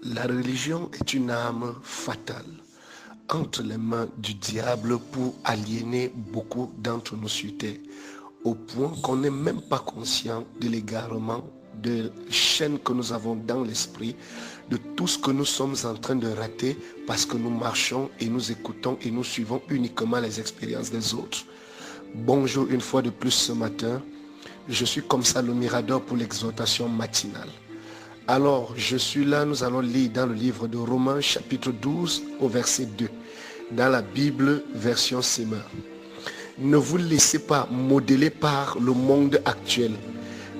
La religion est une arme fatale entre les mains du diable pour aliéner beaucoup d'entre nous sur terre, au point qu'on n'est même pas conscient de l'égarement, de chaînes que nous avons dans l'esprit, de tout ce que nous sommes en train de rater parce que nous marchons et nous écoutons et nous suivons uniquement les expériences des autres. Bonjour une fois de plus ce matin. Je suis comme ça le Mirador pour l'exhortation matinale. Alors, je suis là, nous allons lire dans le livre de Romains chapitre 12 au verset 2, dans la Bible version Semeur. Ne vous laissez pas modeler par le monde actuel,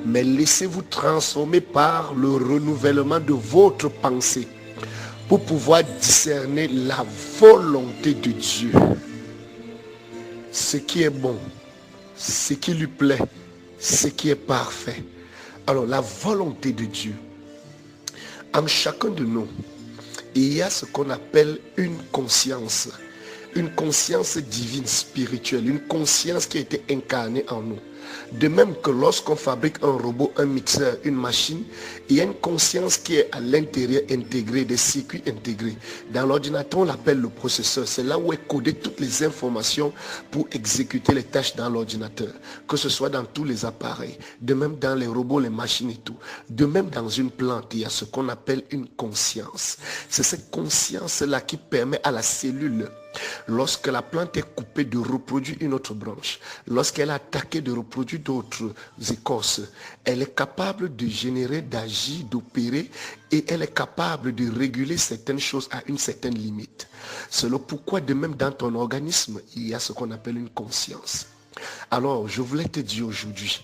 mais laissez-vous transformer par le renouvellement de votre pensée pour pouvoir discerner la volonté de Dieu. Ce qui est bon, ce qui lui plaît, ce qui est parfait. Alors, la volonté de Dieu. En chacun de nous, il y a ce qu'on appelle une conscience divine, spirituelle, une conscience qui a été incarnée en nous. De même que lorsqu'on fabrique un robot, un mixeur, une machine, il y a une conscience qui est à l'intérieur intégrée, des circuits intégrés. Dans l'ordinateur, on l'appelle le processeur. C'est là où est codé toutes les informations pour exécuter les tâches dans l'ordinateur. Que ce soit dans tous les appareils, de même dans les robots, les machines et tout. De même dans une plante, il y a ce qu'on appelle une conscience. C'est cette conscience-là qui permet à la cellule, lorsque la plante est coupée, de reproduire une autre branche, lorsqu'elle est attaquée, de reproduire d'autres écorces, elle est capable de générer, d'agir, d'opérer, et elle est capable de réguler certaines choses à une certaine limite. C'est le pourquoi de même dans ton organisme, il y a ce qu'on appelle une conscience. Alors, je voulais te dire aujourd'hui,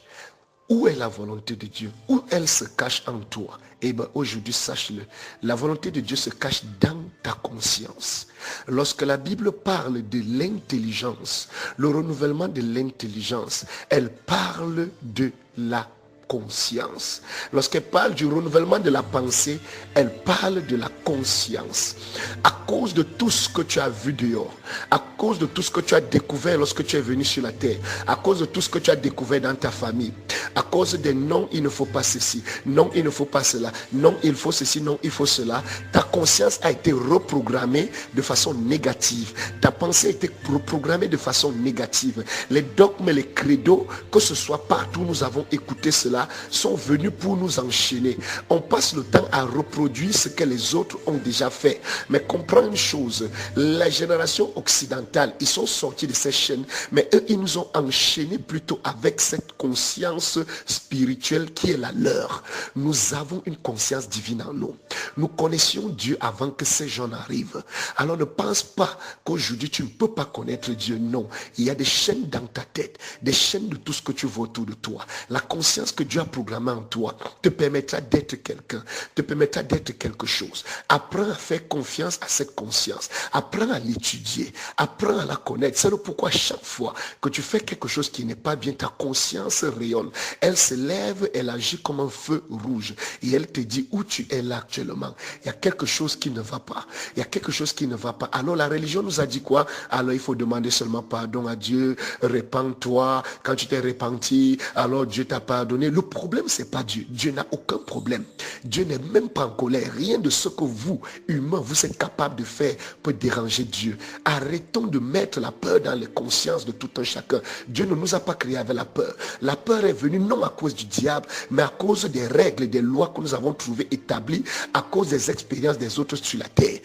où est la volonté de Dieu? Où elle se cache en toi? Eh bien, aujourd'hui, sache-le. La volonté de Dieu se cache dans ta conscience. Lorsque la Bible parle de l'intelligence, le renouvellement de l'intelligence, elle parle de la conscience. Lorsqu'elle parle du renouvellement de la pensée, elle parle de la conscience. À cause de tout ce que tu as vu dehors, à cause de tout ce que tu as découvert lorsque tu es venu sur la terre, à cause de tout ce que tu as découvert dans ta famille, à cause des non, il ne faut pas ceci, non, il ne faut pas cela, non, il faut ceci, non, il faut cela, ta conscience a été reprogrammée de façon négative. Ta pensée a été reprogrammée de façon négative. Les dogmes, les credos, que ce soit partout, nous avons écouté cela, sont venus pour nous enchaîner. On passe le temps à reproduire ce que les autres ont déjà fait. Mais comprends une chose, la génération occidentale, ils sont sortis de ces chaînes, mais eux, ils nous ont enchaînés plutôt avec cette conscience spirituelle qui est la leur. Nous avons une conscience divine en nous. Nous connaissions Dieu avant que ces gens arrivent. Alors ne pense pas qu'aujourd'hui tu ne peux pas connaître Dieu. Non, il y a des chaînes dans ta tête, des chaînes de tout ce que tu vois autour de toi. La conscience que Dieu a programmée en toi te permettra d'être quelqu'un, te permettra d'être quelque chose. Apprends à faire confiance à cette conscience. Apprends à l'étudier, apprends à la connaître. C'est le pourquoi chaque fois que tu fais quelque chose qui n'est pas bien, ta conscience rayonne. Elle se lève, elle agit comme un feu rouge et elle te dit où tu es là actuellement. Il y a quelque chose qui ne va pas. Il y a quelque chose qui ne va pas. Alors la religion nous a dit quoi? Alors il faut demander seulement pardon à Dieu, répands-toi. Quand tu t'es repenti, alors Dieu t'a pardonné. Le problème, c'est pas Dieu. Dieu n'a aucun problème. Dieu n'est même pas en colère. Rien de ce que vous, humains, vous êtes capables de faire peut déranger Dieu. Arrêtons de mettre la peur dans les consciences de tout un chacun. Dieu ne nous a pas créés avec la peur. La peur est venue non à cause du diable, mais à cause des règles et des lois que nous avons trouvées établies, à cause des expériences des autres sur la terre.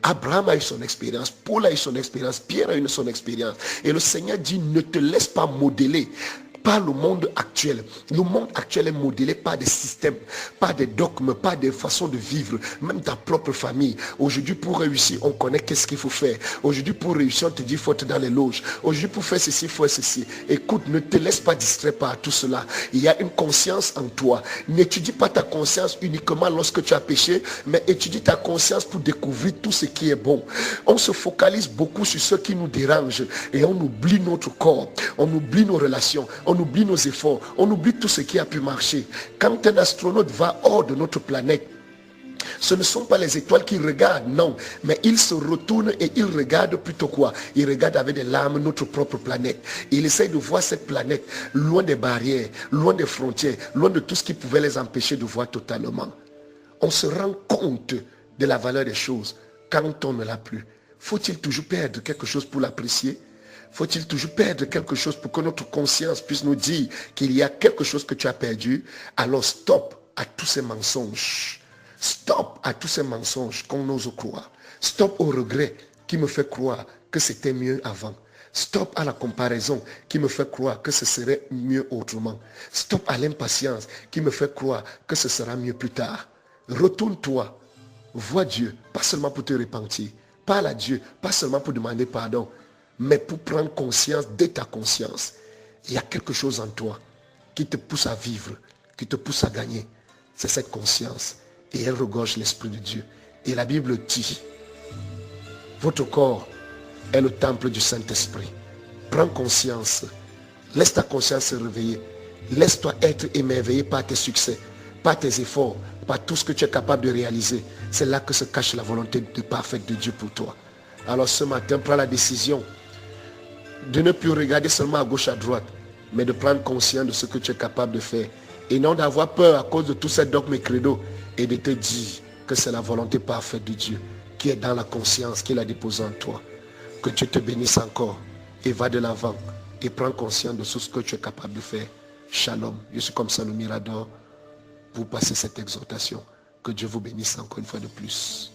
Abraham a eu son expérience, Paul a eu son expérience, Pierre a eu son expérience. Et le Seigneur dit, ne te laisse pas modeler par le monde actuel. Le monde actuel est modélé par des systèmes, par des dogmes, par des façons de vivre, même ta propre famille. Aujourd'hui, pour réussir, on connaît qu'est-ce qu'il faut faire. Aujourd'hui, pour réussir, on te dit, il faut être dans les loges. Aujourd'hui, pour faire ceci, il faut faire ceci. Écoute, ne te laisse pas distraire par tout cela. Il y a une conscience en toi. N'étudie pas ta conscience uniquement lorsque tu as péché, mais étudie ta conscience pour découvrir tout ce qui est bon. On se focalise beaucoup sur ce qui nous dérange et on oublie notre corps, on oublie nos relations, on oublie nos efforts, on oublie tout ce qui a pu marcher. Quand un astronaute va hors de notre planète, ce ne sont pas les étoiles qu'il regarde, non. Mais il se retourne et il regarde plutôt quoi? Il regarde avec des larmes notre propre planète. Il essaye de voir cette planète loin des barrières, loin des frontières, loin de tout ce qui pouvait les empêcher de voir totalement. On se rend compte de la valeur des choses quand on ne l'a plus? Faut-il toujours perdre quelque chose pour l'apprécier? Faut-il toujours perdre quelque chose pour que notre conscience puisse nous dire qu'il y a quelque chose que tu as perdu? Alors stop à tous ces mensonges. Stop à tous ces mensonges qu'on ose croire. Stop au regret qui me fait croire que c'était mieux avant. Stop à la comparaison qui me fait croire que ce serait mieux autrement. Stop à l'impatience qui me fait croire que ce sera mieux plus tard. Retourne-toi. Vois Dieu, pas seulement pour te repentir. Parle à Dieu, pas seulement pour demander pardon, mais pour prendre conscience de ta conscience. Il y a quelque chose en toi qui te pousse à vivre, qui te pousse à gagner. C'est cette conscience. Et elle regorge l'Esprit de Dieu. Et la Bible dit, votre corps est le temple du Saint-Esprit. Prends conscience. Laisse ta conscience se réveiller. Laisse-toi être émerveillé par tes succès, par tes efforts, par tout ce que tu es capable de réaliser. C'est là que se cache la volonté parfaite de Dieu pour toi. Alors ce matin, prends la décision de ne plus regarder seulement à gauche, à droite, mais de prendre conscience de ce que tu es capable de faire. Et non d'avoir peur à cause de tous ces dogmes et credos et de te dire que c'est la volonté parfaite de Dieu qui est dans la conscience qu'il a déposée en toi. Que Dieu te bénisse encore et va de l'avant et prends conscience de ce que tu es capable de faire. Shalom. Je suis comme ça le Mirador pour passer cette exhortation. Que Dieu vous bénisse encore une fois de plus.